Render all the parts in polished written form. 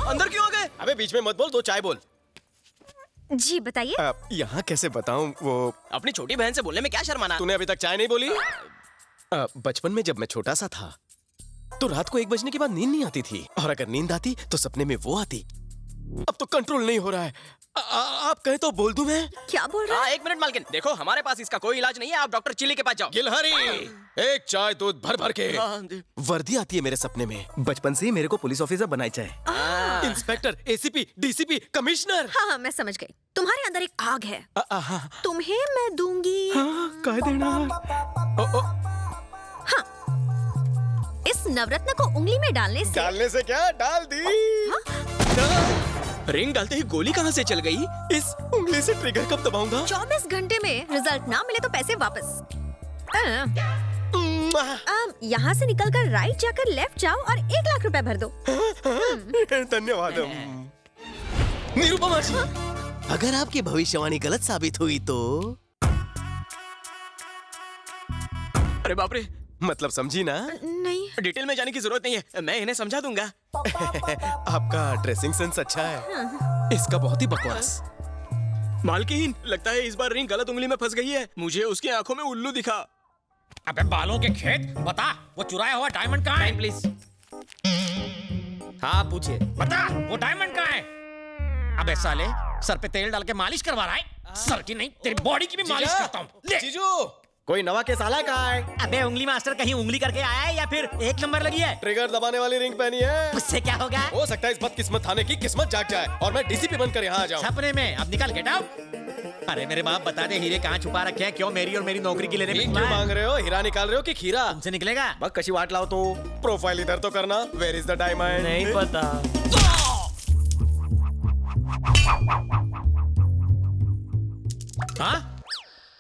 अंदर क्यों आ गए? अबे बीच में मत बोल, दो चाय बोल। जी बताइए। यहाँ कैसे बताऊं वो। अपनी छोटी बहन से बोलने में क्या शर्माना? तूने अभी तक चाय नहीं बोली? बचपन में जब मैं छोटा सा था तो रात को 1 बजने के बाद नींद नहीं आती थी, और अगर नींद आती तो सपने में वो आती। अब तो कंट्रोल नहीं हो रहा है। आप कहे तो बोल दूं मैं? क्या बोल रहा है? 1 मिनट मालकिन, देखो हमारे पास इसका कोई इलाज नहीं है, आप डॉक्टर चिली के पास जाओ। गिलहरी, एक चाय दूध भर भर के। वर्दी आती है मेरे सपने में। बचपन से ही मेरे को पुलिस ऑफिसर बनाई चाहे। Inspector, ACP, DCP, commissioner. हाँ, मैं समझ गई। तुम्हारे अंदर एक आग है। तुम्हें मैं दूंगी। कह देना। हाँ, इस नवरत्न को उंगली में डालने से क्या? डाल दी। रिंग डालते ही गोली कहाँ से चल गई? इस उंगली से ट्रिगर कब दबाऊंगा? 24 घंटे में रिजल्ट ना मिले तो पैसे वापस। यहाँ से निकलकर राइट जाकर लेफ्ट जाओ और 1 लाख रुपए भर दो। धन्यवाद। निरुपमा जी, अगर आपकी भविष्यवाणी गलत साबित हुई तो? अरे बाप रे, मतलब समझी ना? नहीं। डिटेल में जाने की जरूरत नहीं है, मैं इन्हें समझा दूंगा। आपका ड्रेसिंग सेंस अच्छा है, इसका बहुत ही बकवास। मालकिन, लगता है इस बार रिंग गलत उंगली में फंस गई है। मुझे उसकी आंखों में उल्लू दिखा। अबे बालों के खेत, बता वो चुराया हुआ डायमंड कहाँ है? प्लीज। हाँ पूछिए। बता वो डायमंड कहाँ है? अबे साले, सर पे तेल डाल के मालिश करवा रहा है? सर की नहीं, तेरी बॉडी की भी मालिश करता हूँ। जीजू, कोई नवा केस आला कहाँ है? अबे उंगली मास्टर कहीं उंगली करके आया है या फिर 1 नंबर लगी है? ट्रिगर दबाने वाली रिंग पहनी है। उससे क्या होगा? हो सकता है इस बदकिस्मत थाने की किस्मत जाग जाए और मैं डीसीपी बनकर यहाँ आ जाऊँ। सपने में। अब निकल, गेट आउट। अरे मेरे बाप, बता दे हीरे कहाँ छुपा रखे हैं? क्यों मेरी और मेरी नौकरी की लेने में क्यों मांग रहे हो? हीरा निकाल रहे हो कि खीरा? तुमसे निकलेगा? बस कशी वाट लाओ तो। प्रोफाइल इधर तो करना। Where is the diamond? नहीं पता। हाँ,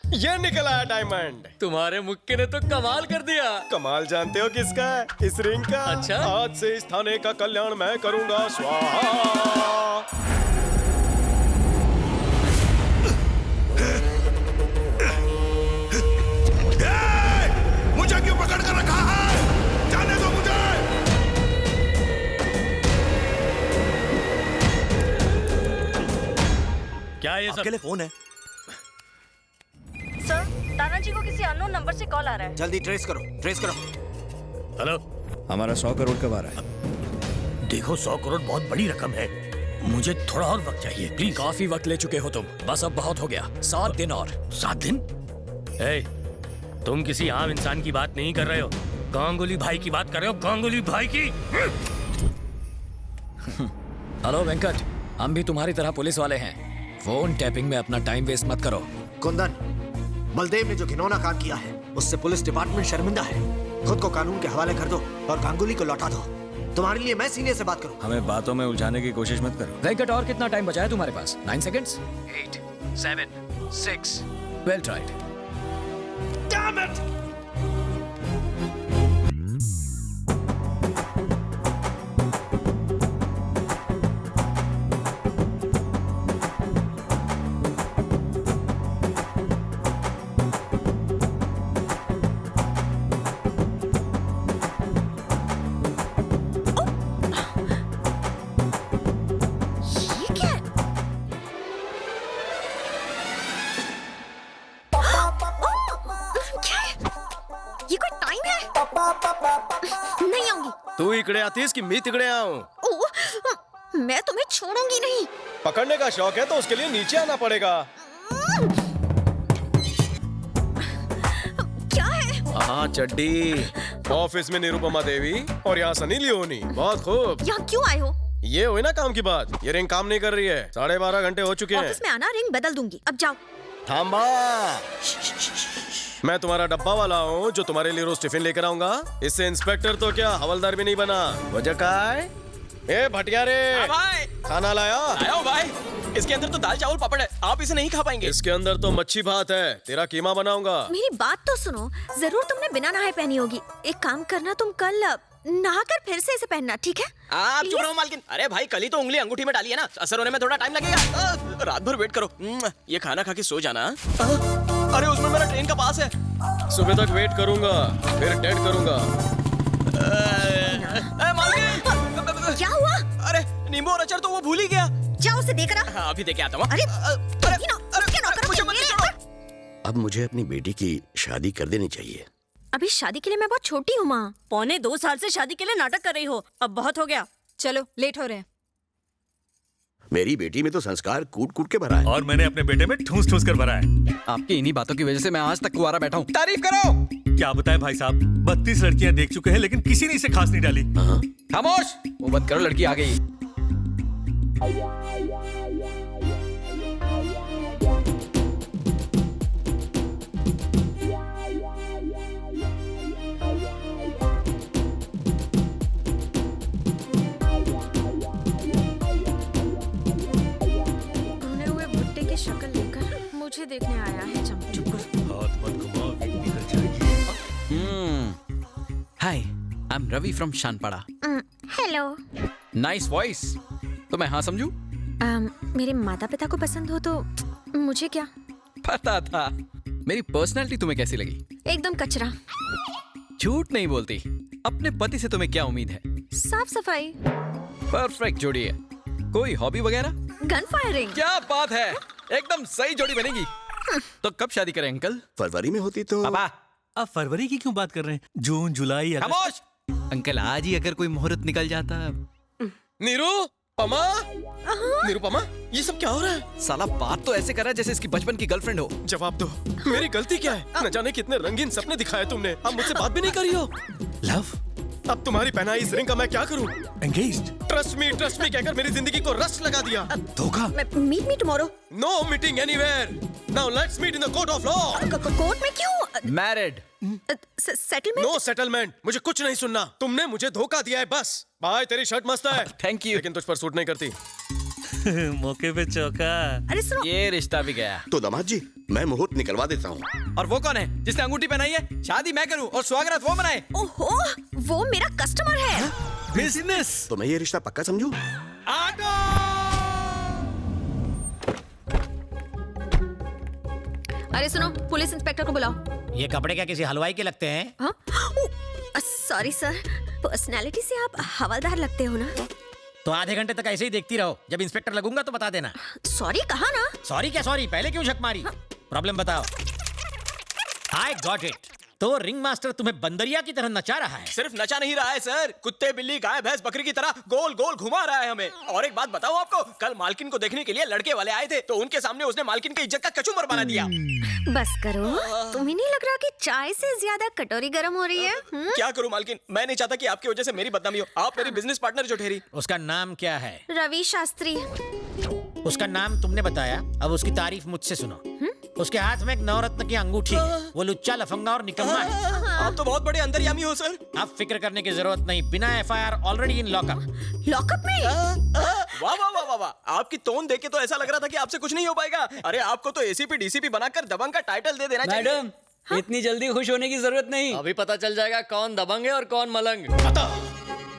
ये निकला है डायमंड। तुम्हारे मुक्के ने तो कमाल कर दिया। कमाल जानते हो किसका है? इस रिंग का। अच्छा? आज से इस थाने का कल्याण मैं करूंगा। स्वाहा। मुझे क्यों पकड़ कर रखा है? जाने दो मुझे। क्या ये सब? आपके लिए फोन है। सर, तानाजी को किसी अननोन नंबर से कॉल आ रहा है। जल्दी ट्रेस करो, ट्रेस करो। हेलो, हमारा 100 करोड़ कब आ रहा है? देखो 100 करोड़ बहुत बड़ी रकम है, मुझे थोड़ा और वक्त चाहिए प्लीज। काफी वक्त ले चुके हो तुम, बस अब बहुत हो गया। 7 दिन और। 7 दिन? तुम किसी आम इंसान की बात नहीं कर रहे हो, गांगुली भाई की बात कर रहे हो। गांगुली भाई की। हेलो वेंकट, हम भी तुम्हारी तरह पुलिस वाले हैं। फोन टैपिंग में अपना टाइम वेस्ट मत करो। कुंदन, बलदेव ने जो घिनौना काम किया है उससे पुलिस डिपार्टमेंट शर्मिंदा है। खुद को कानून के हवाले कर दो और गांगुली को लौटा दो। तुम्हारे लिए मैं सीनियर से बात करूं। हमें बातों में उलझाने की कोशिश मत करो। वेंकट, और कितना टाइम बचा है तुम्हारे पास? 9 seconds. 8, 7, 6। Well tried. Damn it! ये क्या है? क्या है? ये कोई टाइम है? नहीं आऊंगी। तू इकड़े आती है कि मैं तिकड़े आऊं? ओह, मैं तुम्हें छोड़ूंगी नहीं। पकड़ने का शौक है तो उसके लिए नीचे आना पड़ेगा। क्या है? हाँ, चड्डी। ऑफिस में निरुपमा देवी और यहाँ सनी लियोनी। बहुत खूब। यहाँ क्यों आए हो? ये हुई ना काम की बात। ये रिंग काम नहीं कर रही है। 12:30 घंटे हो चुके हैं। ऑफिस में आना, रिंग बदल दूंगी। अब जाओ। थांबा। मैं तुम्हारा डब्बा वाला हूँ जो तुम्हारे लिए रोज टिफिन लेकर आऊंगा। इससे इंस्पेक्टर तो क्या, हवलदार भी नहीं बना। वजह का है? ए भटिया रे, भाई खाना लाया? आया हूँ भाई। इसके अंदर तो दाल चावल पापड़ है, आप इसे नहीं खा पाएंगे। इसके अंदर तो मच्छी भात है, तेरा कीमा बनाऊंगा। मेरी बात तो सुनो। जरूर तुमने बिना नहाए पहनी होगी। एक काम करना, तुम कल नहाकर फिर से इसे पहनना, ठीक है? आप चुप रहो मालकिन। अरे भाई, कल ही तो उंगली अंगूठी में डाली है ना, असर होने में थोड़ा टाइम लगेगा। रात भर वेट करो। ये खाना खा के सो जाना। अरे उसमें मेरा ट्रेन का पास है। सुबह तक वेट करूंगा, फिर डेट करूंगा। मालकिन, क्या हुआ? अरे नींबू और अचार तो वो भूल ही गया। जाओ उसे देकर आ। हाँ, अभी देके आता हूँ। अरे मुझे मत छोड़ो। अब मुझे अपनी बेटी की शादी कर देनी चाहिए। अभी शादी के लिए मैं बहुत छोटी हूँ माँ। 2.25 साल से शादी के लिए नाटक कर रही हो, अब बहुत हो गया। चलो लेट हो रहे हैं। मेरी बेटी में तो संस्कार कूट कूट के भरा है। और मैंने अपने बेटे में ठूस ठूस कर भरा है। आपकी इन्हीं बातों की वजह से मैं आज तक कुंवारा बैठा हूँ। तारीफ करो। क्या बताएं भाई साहब, 32 लड़कियां देख चुके हैं लेकिन किसी ने इसे खास नहीं डाली। खामोश, वो बंद करो, लड़की आ गई। शक्ल लेकर मुझे देखने आया है चंपू। हाथ मत घुमाओ, निकल जाएगी। Hi, I am Ravi from Shanpada. Hello. Nice voice. तो मैं हाँ समझू? मेरे माता पिता को पसंद हो तो मुझे क्या पता था। मेरी पर्सनालिटी तुम्हें कैसी लगी? एकदम कचरा। झूठ नहीं बोलती। अपने पति से तुम्हें क्या उम्मीद है? साफ सफाई। परफेक्ट जोड़ी है। कोई हॉबी वगैरह? Gun firing. क्या बात है, एकदम सही जोड़ी बनेगी। तो कब शादी करें अंकल? फरवरी में होती तो। पापा, अब फरवरी की क्यों बात कर रहे हैं? जून, जुलाई, अगस्त। खामोश। अंकल, आज ही अगर कोई मुहूर्त निकल जाता। निरुपमा, निरुपमा, ये सब क्या हो रहा है? साला बात तो ऐसे कर रहा है जैसे इसकी बचपन की गर्लफ्रेंड हो। जवाब दो, मेरी गलती क्या है? न जाने कितने रंगीन सपने दिखाए तुमने, अब मुझसे बात भी नहीं करी हो। लव, अब तुम्हारी पहनाई इस रिंग का मैं क्या करूं? एंगेज्ड। ट्रस्ट मी कहकर मेरी जिंदगी को रस लगा दिया। धोखा। Meet me tomorrow. No meeting anywhere. Now let's meet in the court of law. Court में क्यों? मैरिड। सेटलमेंट? नो सेटलमेंट, मुझे कुछ नहीं सुनना। तुमने मुझे धोखा दिया है बस। भाई तेरी शर्ट मस्त है। Thank you. लेकिन तुझ पर सूट नहीं करती। मौके पे चौका। अरे सुनो, ये रिश्ता भी गया। तो दामाद जी, मैं मुहूर्त निकलवा देता हूँ। और वो कौन है जिसने अंगूठी पहनाई है? शादी मैं करूं और स्वागत वो मनाए। ओहो, वो मेरा कस्टमर है। बिजनेस। तो मैं ये रिश्ता पक्का समझूं? आटो। अरे सुनो, पुलिस इंस्पेक्टर को बुलाओ। ये कपड़े क्या किसी हलवाई के लगते हैं? हाँ? सॉरी सर, पर्सनालिटी से आप हवलदार लगते हो ना। तो आधे घंटे तक ऐसे ही देखती रहो, जब इंस्पेक्टर लगूंगा तो बता देना। सॉरी कहा ना। सॉरी क्या सॉरी, पहले क्यों झक मारी? प्रॉब्लम बताओ। I got it. तो रिंग मास्टर तुम्हें बंदरिया की तरह नचा रहा है। सिर्फ नचा नहीं रहा है सर, कुत्ते बिल्ली गाय भैंस बकरी की तरह गोल गोल घुमा रहा है हमें। और एक बात बताऊं आपको, कल मालकिन को देखने के लिए लड़के वाले आए थे, तो उनके सामने उसने मालकिन की इज्जत का कचूमर बना दिया। बस करो, तुम्हें नहीं लग रहा कि चाय से ज्यादा कटोरी गर्म हो रही है? क्या करूं मालकिन, मैं नहीं चाहता कि आपकी वजह से मेरी बदनामी हो। आप मेरी बिजनेस पार्टनर जो ठहरी। उसका नाम क्या है? रवि शास्त्री। उसका नाम तुमने बताया, अब उसकी तारीफ मुझसे सुनो। उसके हाथ में एक नवरत्न की अंगूठी है। वो लुच्चा लफंगा और निकम्मा है। आप तो बहुत बड़े अंतर्यामी हो सर। अब फिक्र करने की जरूरत नहीं, बिना FIR already in lockup. Lockup में? वाह वाह वाह वाह वाह, आपकी टोन देख के तो ऐसा लग रहा था कि आपसे कुछ नहीं हो पाएगा। अरे आपको तो एसीपी डीसीपी बनाकर दबंग का टाइटल दे देना चाहिए। मैडम, इतनी जल्दी खुश होने की जरूरत नहीं। अभी पता चल जाएगा कौन दबंग है और कौन मलंग। बता,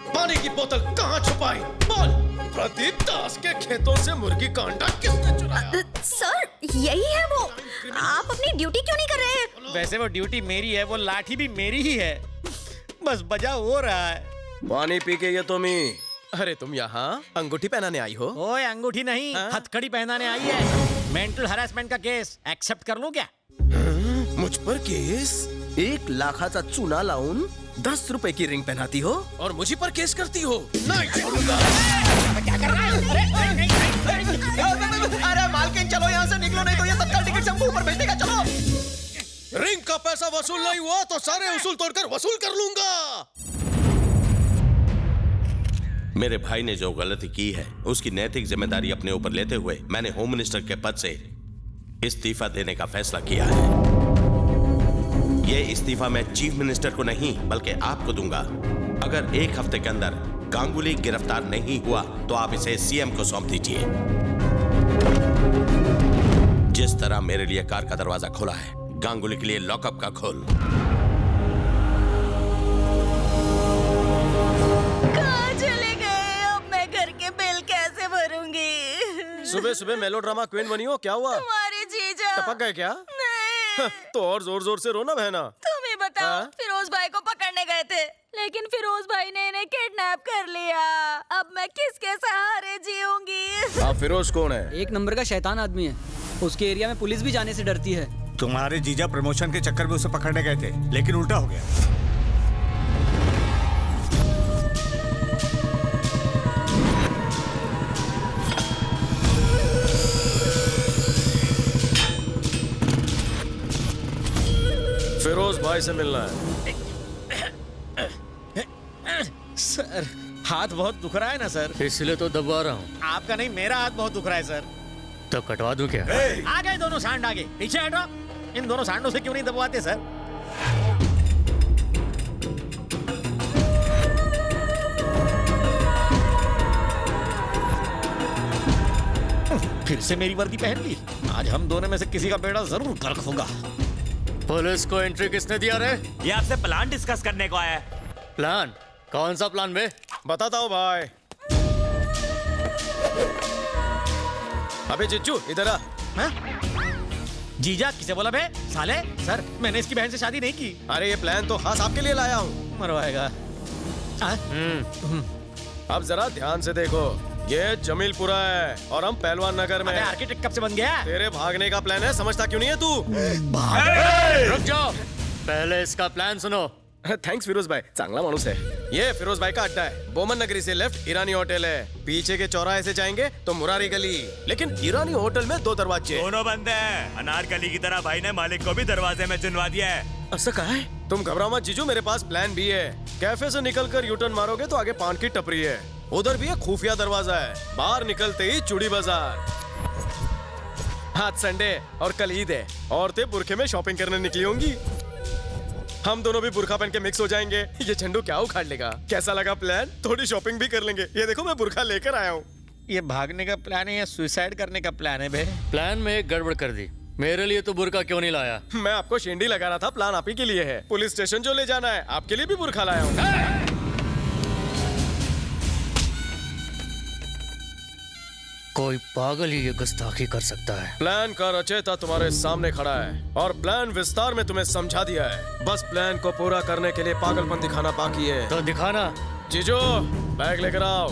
पानी की बोतल कहाँ छुपाई? बोल। प्रदीप दास के खेतों से मुर्गी का अंडा किसने चुराया? सर, यही है वो। आप अपनी ड्यूटी क्यों नहीं कर रहे हैं? वैसे वो ड्यूटी मेरी है, वो लाठी भी मेरी ही है, बस बजाव हो रहा है। पानी पी के ये तुम्ही। अरे तुम यहाँ अंगूठी पहनाने आई हो? ओए अंगूठी नहीं, हथकड़ी पहनाने आई है। मेंटल हरासमेंट का केस एक्सेप्ट कर लूं क्या? मुझ पर केस? 1 लाखाचा चुना लावून 10 रुपए की रिंग पहनाती हो और मुझे पर केस करती हो? नहीं छोड़ूंगा। क्या कर रहा है? अरे मालकिन चलो यहाँ से निकलो, नहीं तो ये तत्काल टिकट से हमको ऊपर भेज देगा। चलो। रिंग का पैसा वसूल नहीं हुआ तो सारे उसूल तोड़कर वसूल कर लूंगा। मेरे भाई ने जो गलती की है उसकी नैतिक जिम्मेदारी अपने ऊपर लेते हुए मैंने होम मिनिस्टर के पद से इस्तीफा देने का फैसला किया है। ये इस्तीफा मैं चीफ मिनिस्टर को नहीं बल्कि आपको दूंगा। अगर 1 हफ्ते के अंदर गांगुली गिरफ्तार नहीं हुआ तो आप इसे सीएम को सौंप दीजिए। जिस तरह मेरे लिए कार का दरवाजा खोला है, गांगुली के लिए लॉकअप का खोल। कहाँ चले गए? अब मैं घर के बिल कैसे भरूंगी? सुबह सुबह मेलोड्रामा क्वीन बनी हो, क्या हुआ? तुम्हारे जीजा टपक गए क्या? नहीं। तो और जोर जोर से रोना बहना। तुम ही बताओ। फिरोज भाई को पकड़ने गए थे, लेकिन फिरोज भाई ने इन्हें किडनैप कर लिया। अब मैं किसके सहारे जी आप फिरोज कौन है? एक नंबर का शैतान आदमी है। उसके एरिया में पुलिस भी जाने से डरती है। तुम्हारे जीजा प्रमोशन के चक्कर में उसे पकड़ने गए थे, लेकिन उल्टा हो गया। फिरोज भाई से मिलना है। सर हाथ बहुत दुख रहा है ना सर, इसलिए तो दबा रहा हूँ। आपका नहीं मेरा हाथ बहुत दुख रहा है सर। तो कटवा दूं क्या? आ गए दोनों सांड, आगे पीछे हटो। इन दोनों सांडों से क्यों नहीं दबवाते सर? फिर से मेरी वर्दी पहन ली। आज हम दोनों में से किसी का बेड़ा जरूर गर्क होगा। पुलिस को एंट्री किसने दिया रे? ये आपसे प्लान डिस्कस करने को आया है। प्लान? कौन सा प्लान बे? बताता हूँ भाई। अबे जिज्जू इधर आ। जीजा किसे बोला बे? साले सर मैंने इसकी बहन से शादी नहीं की। अरे ये प्लान तो खास आपके लिए लाया हूँ। मरवाएगा। अब जरा ध्यान से देखो, ये जमीलपुरा है और हम पहलवान नगर में। आर्किटेक्ट कब से बन गया? तेरे भागने का प्लान है, समझता क्यों नहीं है तू? रुक जाओ, पहले इसका प्लान सुनो। थैंक्स फिरोज भाई, चांगला मानुस है। ये फिरोज भाई का अड्डा है। बोमन नगरी से लेफ्ट ईरानी होटल है। पीछे के चौराहे से जाएंगे तो मुरारी गली। लेकिन ईरानी होटल में 2 दरवाजे। दोनों बंद हैं। अनारकली की तरह भाई ने मालिक को भी दरवाजे में चुनवा दिया है। ऐसा कहा है? तुम घबराओ मत जीजू, मेरे पास प्लान भी है। कैफे से निकलकर यूटर्न मारोगे तो आगे पान की टपरी है, उधर भी एक खुफिया दरवाजा है। बाहर निकलते ही चूड़ी बाजार। आज संडे और कल ईद है। औरतें बुरखे में शॉपिंग करने निकली होंगी। हम दोनों भी बुरखा पहन के मिक्स हो जाएंगे। ये झंडू क्या उखाड़ लेगा? कैसा लगा प्लान? थोड़ी शॉपिंग भी कर लेंगे। ये देखो मैं बुरखा लेकर आया हूँ। ये भागने का प्लान है या सुसाइड करने का प्लान है बे? प्लान में एक गड़बड़ कर दी। मेरे लिए तो बुरका क्यों नहीं लाया? मैं आपको शेंडी लगा रहा था, प्लान आप ही के लिए है। पुलिस स्टेशन जो ले जाना है आपके लिए भी बुरखा लाया हूँ। कोई पागल ही ये गुस्ताखी कर सकता है। प्लान का रचयिता तुम्हारे सामने खड़ा है और प्लान विस्तार में तुम्हें समझा दिया है। बस प्लान को पूरा करने के लिए पागलपन दिखाना बाकी है। तो दिखाना। जीजो बैग लेकर आओ।